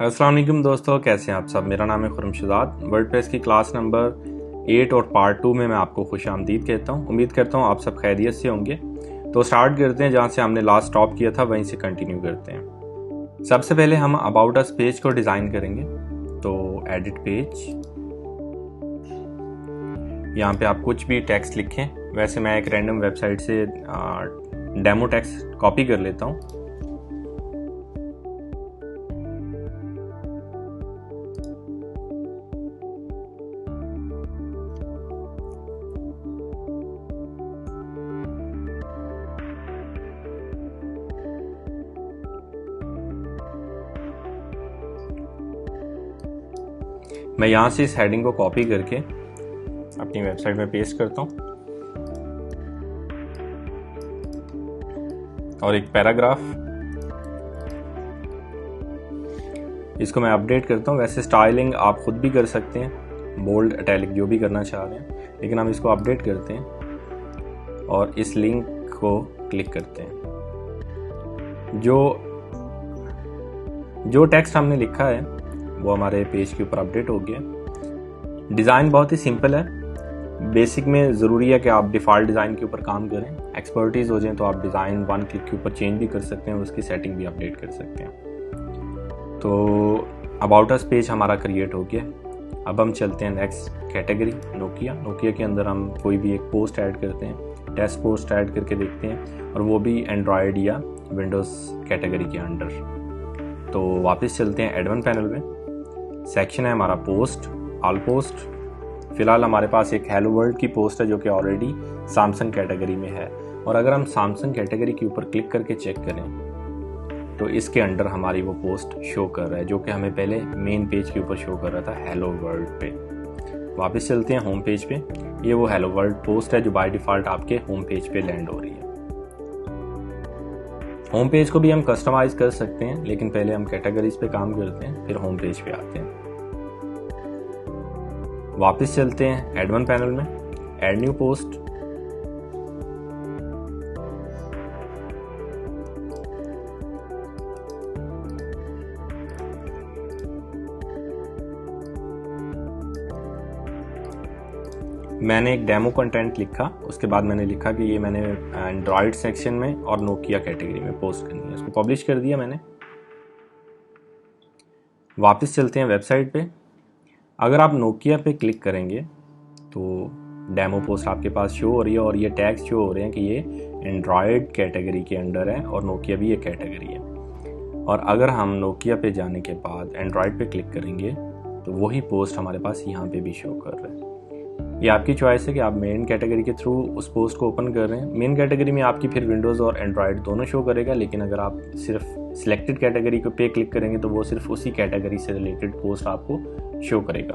अस्सलाम वालेकुम दोस्तों, कैसे हैं आप सब। मेरा नाम है खुर्रमशहजाद। वर्डप्रेस की क्लास नंबर 8 और पार्ट 2 में मैं आपको खुशामदीद कहता हूं। उम्मीद करता हूं आप सब खैरियत से होंगे। तो स्टार्ट करते हैं जहां से हमने लास्ट स्टॉप किया था, वहीं से कंटिन्यू करते हैं। सबसे पहले हम अबाउट अस पेज को डिज़ाइन करेंगे। तो एडिट पेज, यहाँ पे आप कुछ भी टेक्स्ट लिखें। वैसे मैं एक रैंडम वेबसाइट से डेमो टेक्स्ट कॉपी कर लेता हूँ। मैं यहाँ से इस हेडिंग को कॉपी करके अपनी वेबसाइट में पेस्ट करता हूँ और एक पैराग्राफ, इसको मैं अपडेट करता हूँ। वैसे स्टाइलिंग आप खुद भी कर सकते हैं, बोल्ड, इटैलिक, जो भी करना चाह रहे हैं, लेकिन हम इसको अपडेट करते हैं और इस लिंक को क्लिक करते हैं। जो टेक्स्ट हमने लिखा है वो हमारे पेज के ऊपर अपडेट हो गया। डिज़ाइन बहुत ही सिंपल है। बेसिक में ज़रूरी है कि आप डिफ़ॉल्ट डिज़ाइन के ऊपर काम करें। एक्सपर्टीज़ हो जाए तो आप डिज़ाइन वन क्लिक के ऊपर चेंज भी कर सकते हैं, उसकी सेटिंग भी अपडेट कर सकते हैं। तो अबाउट अस पेज हमारा क्रिएट हो गया। अब हम चलते हैं नेक्स्ट कैटेगरी, नोकिया के अंदर हम कोई भी एक पोस्ट ऐड करते हैं। टेस्ट पोस्ट ऐड करके देखते हैं, और वो भी एंड्रॉयड या विंडोज़ कैटेगरी के अंडर। तो वापस चलते हैं एडवांस पैनल में। सेक्शन है हमारा पोस्ट, ऑल पोस्ट। फिलहाल हमारे पास एक हेलो वर्ल्ड की पोस्ट है जो कि ऑलरेडी सैमसंग कैटेगरी में है, और अगर हम सैमसंग कैटेगरी के ऊपर क्लिक करके चेक करें तो इसके अंडर हमारी वो पोस्ट शो कर रहा है जो कि हमें पहले मेन पेज के ऊपर शो कर रहा था हेलो वर्ल्ड पे। वापस चलते हैं होम पेज पे। ये वो हेलो वर्ल्ड पोस्ट है जो बाय डिफ़ॉल्ट आपके होम पेज पे लैंड हो रही है। होम पेज को भी हम कस्टमाइज कर सकते हैं, लेकिन पहले हम कैटेगरीज पे काम करते हैं, फिर होम पेज पे आते हैं। वापस चलते हैं एडवांस पैनल में, ऐड न्यू पोस्ट। मैंने एक डेमो कंटेंट लिखा, उसके बाद मैंने लिखा कि ये मैंने एंड्रॉयड सेक्शन में और नोकिया कैटेगरी में पोस्ट करनी है। उसको पब्लिश कर दिया मैंने। वापस चलते हैं वेबसाइट पे। अगर आप नोकिया पे क्लिक करेंगे तो डेमो पोस्ट आपके पास शो हो रही है, और ये टैग्स शो हो रहे हैं कि ये एंड्रॉयड कैटेगरी के अंडर है और नोकिया भी ये कैटेगरी है। और अगर हम नोकिया पे जाने के बाद एंड्रॉयड पे क्लिक करेंगे तो वही पोस्ट हमारे पास यहाँ पे भी शो कर रहा है। ये आपकी चॉइस है कि आप मेन कैटेगरी के थ्रू उस पोस्ट को ओपन कर रहे हैं। मेन कैटेगरी में आपकी फिर विंडोज़ और एंड्रॉयड दोनों शो करेगा, लेकिन अगर आप सिर्फ सिलेक्टेड कैटेगरी पे क्लिक करेंगे तो वो सिर्फ उसी कैटेगरी से रिलेटेड पोस्ट आपको शो करेगा।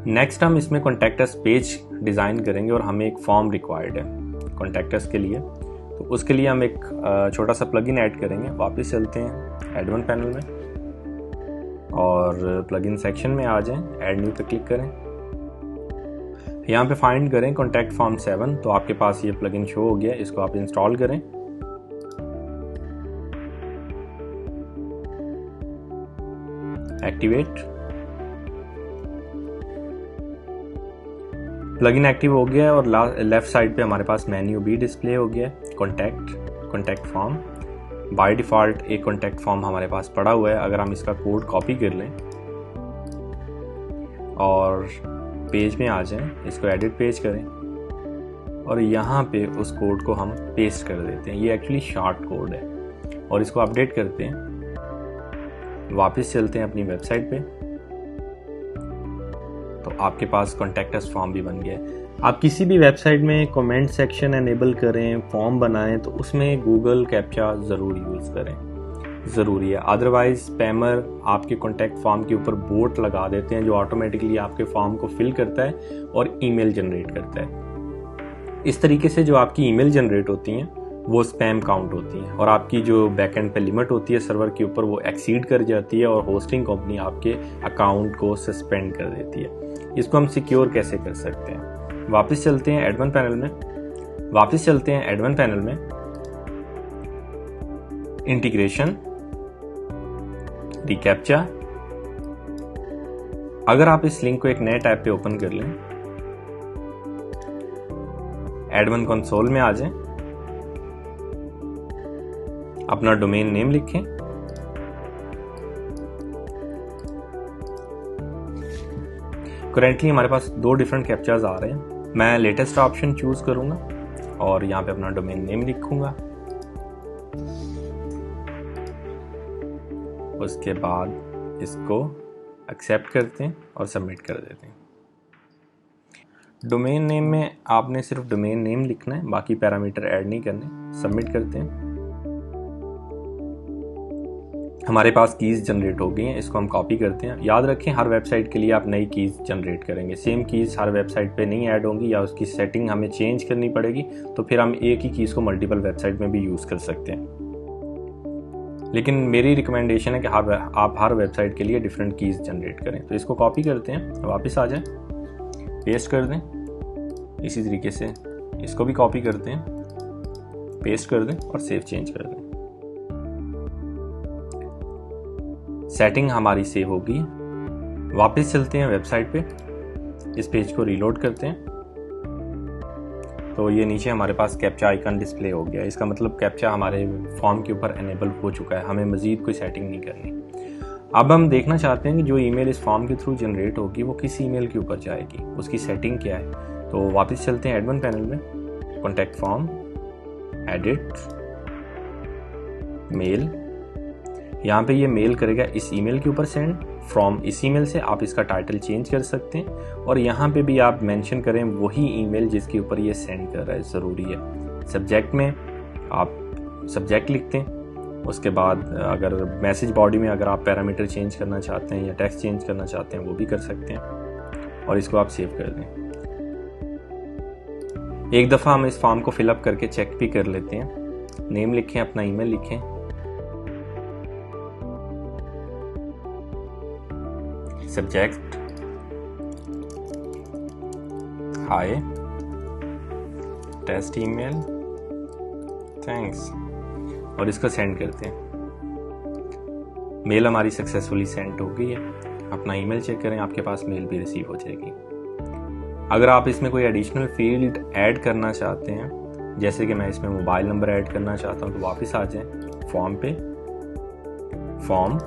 नेक्स्ट हम इसमें कॉन्टैक्ट अस पेज डिज़ाइन करेंगे, और हमें एक फॉर्म रिक्वायर्ड है कॉन्टैक्ट अस के लिए। तो उसके लिए हम एक छोटा सा प्लगइन ऐड करेंगे। वापस चलते हैं एडवांस पैनल में और प्लगइन सेक्शन में आ जाएं, ऐड न्यू पे क्लिक करें। यहाँ पे फाइंड करें कॉन्टैक्ट फॉर्म 7, तो आपके पास ये प्लगइन शो हो गया। इसको आप इंस्टॉल करें। एक्टिवेट, प्लगइन एक्टिव हो गया है, और लेफ्ट साइड पे हमारे पास मेन्यू भी डिस्प्ले हो गया है। कॉन्टैक्ट फॉर्म, बाय डिफ़ॉल्ट एक कॉन्टैक्ट फॉर्म हमारे पास पड़ा हुआ है। अगर हम इसका कोड कॉपी कर लें और पेज में आ जाएं, इसको एडिट पेज करें और यहाँ पे उस कोड को हम पेस्ट कर देते हैं। ये एक्चुअली शॉर्ट कोड है, और इसको अपडेट करते हैं। वापस चलते हैं अपनी वेबसाइट पे, तो आपके पास कॉन्टैक्ट अस फॉर्म भी बन गया है। आप किसी भी वेबसाइट में कमेंट सेक्शन एनेबल करें, फॉर्म बनाएं, तो उसमें गूगल कैप्चा ज़रूर यूज़ करें, ज़रूरी है। अदरवाइज स्पैमर आपके कॉन्टैक्ट फॉर्म के ऊपर बोट लगा देते हैं जो ऑटोमेटिकली आपके फॉर्म को फिल करता है और ईमेल जनरेट करता है। इस तरीके से जो आपकी ईमेल जनरेट होती हैं वो स्पैम काउंट होती हैं, और आपकी जो बैकएंड पे लिमिट होती है सर्वर के ऊपर वो एक्सीड कर जाती है, और होस्टिंग कंपनी आपके अकाउंट को सस्पेंड कर देती है। इसको हम सिक्योर कैसे कर सकते हैं? वापस चलते हैं एडवांस पैनल में इंटीग्रेशन, रिकैप्चा। अगर आप इस लिंक को एक नए टैब पे ओपन कर लें, एडमिन कंसोल में आ जाएं, अपना डोमेन नेम लिखें, करेंटली हमारे पास 2 डिफरेंट कैप्चार्स आ रहे हैं। मैं लेटेस्ट ऑप्शन चूज करूंगा और यहाँ पे अपना डोमेन नेम लिखूंगा। उसके बाद इसको एक्सेप्ट करते हैं और सबमिट कर देते हैं। डोमेन नेम में आपने सिर्फ डोमेन नेम लिखना है, बाकी पैरामीटर ऐड नहीं करने। सबमिट करते हैं। हमारे पास कीज़ जनरेट हो गई हैं, इसको हम कॉपी करते हैं। याद रखें, हर वेबसाइट के लिए आप नई कीज़ जनरेट करेंगे। सेम कीज़ हर वेबसाइट पे नहीं ऐड होंगी या उसकी सेटिंग हमें चेंज करनी पड़ेगी, तो फिर हम एक ही कीज़ को मल्टीपल वेबसाइट में भी यूज़ कर सकते हैं। लेकिन मेरी रिकमेंडेशन है कि आप हर वेबसाइट के लिए डिफरेंट कीज़ जनरेट करें। तो इसको कॉपी करते हैं, वापस आ जाएं, पेस्ट कर दें। इसी तरीके से इसको भी कॉपी करते हैं, पेस्ट कर दें और सेव चेंज कर दें। सेटिंग हमारी सेव होगी। वापस चलते हैं वेबसाइट पे, इस पेज को रीलोड करते हैं तो ये नीचे हमारे पास कैप्चा आइकन डिस्प्ले हो गया। इसका मतलब कैप्चा हमारे फॉर्म के ऊपर एनेबल हो चुका है, हमें मजीद कोई सेटिंग नहीं करनी। अब हम देखना चाहते हैं कि जो ईमेल इस फॉर्म के थ्रू जनरेट होगी वो किस ईमेल के ऊपर जाएगी, उसकी सेटिंग क्या है। तो वापस चलते हैं एडमिन पैनल में, कॉन्टैक्ट फॉर्म, एडिट, मेल। यहाँ पे ये मेल करेगा इस ईमेल के ऊपर सेंड फ्रॉम। इस ईमेल से आप इसका टाइटल चेंज कर सकते हैं और यहाँ पे भी आप मेंशन करें वही ईमेल जिसके ऊपर ये सेंड कर रहा है, ज़रूरी है। सब्जेक्ट में आप सब्जेक्ट लिखते हैं। उसके बाद अगर मैसेज बॉडी में अगर आप पैरामीटर चेंज करना चाहते हैं या टेक्स्ट चेंज करना चाहते हैं वो भी कर सकते हैं और इसको आप सेव कर दें। एक दफ़ा हम इस फॉर्म को फिलअप करके चेक भी कर लेते हैं। नेम लिखें, अपना ईमेल लिखें, सब्जेक्ट हाय, टेस्ट ईमेल, थैंक्स, और इसको सेंड करते हैं। मेल हमारी सक्सेसफुली सेंड हो गई है। अपना ईमेल चेक करें, आपके पास मेल भी रिसीव हो जाएगी। अगर आप इसमें कोई एडिशनल फील्ड ऐड करना चाहते हैं, जैसे कि मैं इसमें मोबाइल नंबर ऐड करना चाहता हूं, तो वापस आ जाएं फॉर्म पे, फॉर्म,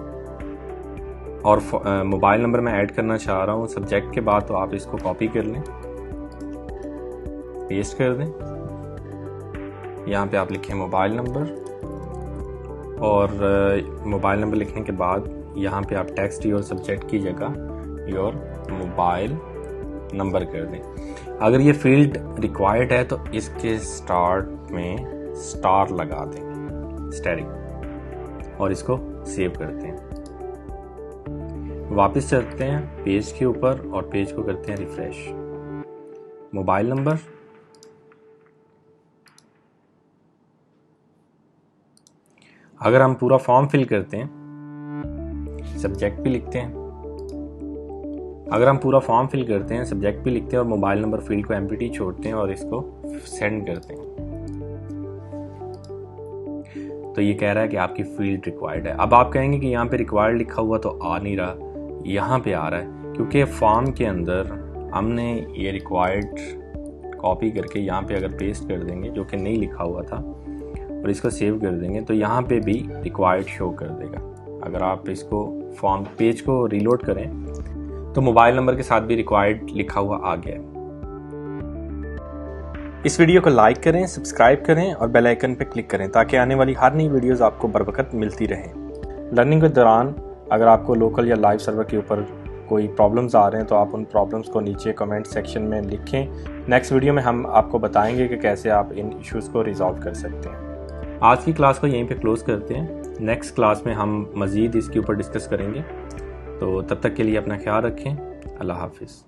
और मोबाइल नंबर मैं ऐड करना चाह रहा हूँ सब्जेक्ट के बाद, तो आप इसको कॉपी कर लें, पेस्ट कर दें। यहाँ पे आप लिखें मोबाइल नंबर और मोबाइल नंबर लिखने के बाद यहाँ पे आप टेक्स्ट योर सब्जेक्ट की जगह योर मोबाइल नंबर कर दें। अगर ये फील्ड रिक्वायर्ड है तो इसके स्टार्ट में स्टार लगा दें, स्टैटिक, और इसको सेव करते हैं। वापस चलते हैं पेज के ऊपर और पेज को करते हैं रिफ्रेश। मोबाइल नंबर, अगर हम पूरा फॉर्म फिल करते हैं, सब्जेक्ट भी लिखते हैं। अगर हम पूरा फॉर्म फिल करते हैं, सब्जेक्ट भी लिखते हैं और मोबाइल नंबर फील्ड को एम्प्टी छोड़ते हैं और इसको सेंड करते हैं, तो ये कह रहा है कि आपकी फील्ड रिक्वायर्ड है। अब आप कहेंगे कि यहाँ पे रिक्वायर्ड लिखा हुआ तो आ नहीं रहा, यहाँ पे आ रहा है क्योंकि फॉर्म के अंदर हमने ये रिक्वायर्ड कॉपी करके यहाँ पे अगर पेस्ट कर देंगे, जो कि नहीं लिखा हुआ था, और इसको सेव कर देंगे तो यहाँ पे भी रिक्वायर्ड शो कर देगा। अगर आप इसको फॉर्म पेज को रीलोड करें तो मोबाइल नंबर के साथ भी रिक्वायर्ड लिखा हुआ आ गया है। इस वीडियो को लाइक करें, सब्सक्राइब करें और बेल आइकन पर क्लिक करें ताकि आने वाली हर नई वीडियोस आपको बर वक्त मिलती रहें। लर्निंग के दौरान अगर आपको लोकल या लाइव सर्वर के ऊपर कोई प्रॉब्लम्स आ रहे हैं तो आप उन प्रॉब्लम्स को नीचे कमेंट सेक्शन में लिखें। नेक्स्ट वीडियो में हम आपको बताएंगे कि कैसे आप इन इश्यूज़ को रिजॉल्व कर सकते हैं। आज की क्लास को यहीं पे क्लोज करते हैं। नेक्स्ट क्लास में हम मज़ीद इसके ऊपर डिस्कस करेंगे। तो तब तक के लिए अपना ख्याल रखें। अल्लाह हाफिज़।